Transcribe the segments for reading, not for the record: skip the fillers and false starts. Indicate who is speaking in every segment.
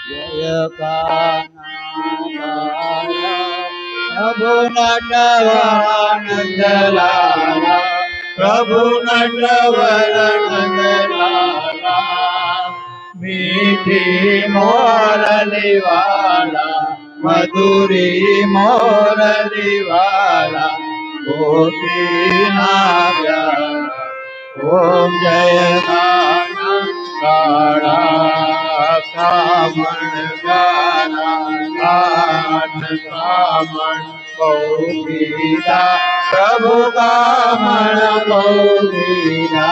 Speaker 1: जय कान्हा प्रभु नटवरानंद लाला, प्रभु नटवरानंद लाला, मीठी मोरली वाला, मधुरी मोरली वाला, गोपीना प्यारा। ओम जय कान्हा काला कामण गाना कान कामण बहुवीरा, प्रभु कामण बहुवीरा।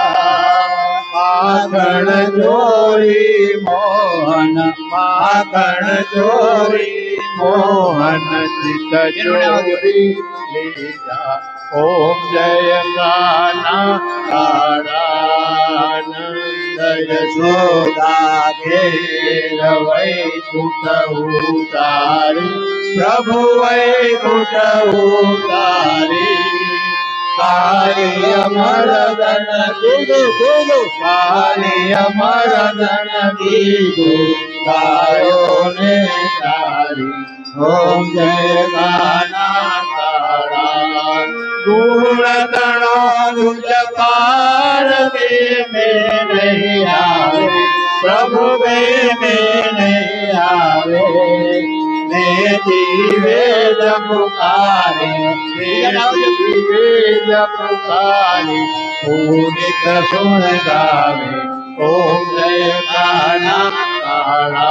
Speaker 1: माखण चोरी मोहन, माखण चोरी मोहन, चित चोरी लीला। ओम जय कान्हा कालानंद यशोदा घेर वैकुंठ उतारी, प्रभु वैकुंठ उतारी। काली अमरदन दीदो दीदो, काली अमरदन दीदो, गायो ने तारी। ओम जय कान्हा काला गुण तणो दुज पार में नहीं आवे, प्रभु में नहीं आवे। नेति वेद पुकारे, वेद पुकारे, पूनित सुन गावे। ओम जय कान्हा काला,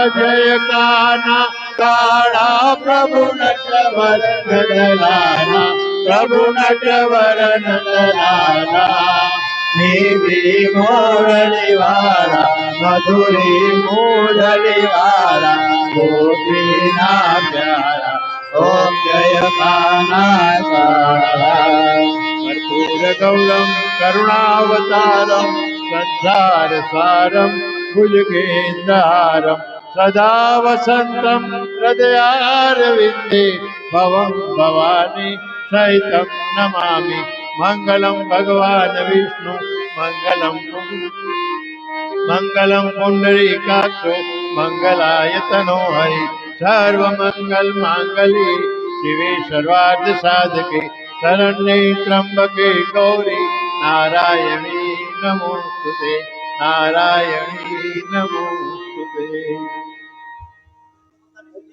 Speaker 1: जय कान्हा काला, प्रभु नटवरनंद लाला, प्रभु नटवरनंद लाला। मीठी मोरली वाला, मधुरी मोरली वाला, गोपीना प्यारा। ओम जय कान्हा काला कर्पूर गौरम करुणावतारम, संसार सारम भुजगेन्द्रहारम, सदा वसंतम हृदयारविंदे, भवं भवानी सहितं नमामि। मंगलम भगवान विष्णु मंगलम पुंडरीकाक्षो, मंगलाय तनो हरि। सर्वमंगल मांगल्ये शिवे सर्वार्थ साधके, शरण्ये त्र्यंबके गौरी नारायणी नमोस्तुते, नारायणी नमोस्तुते।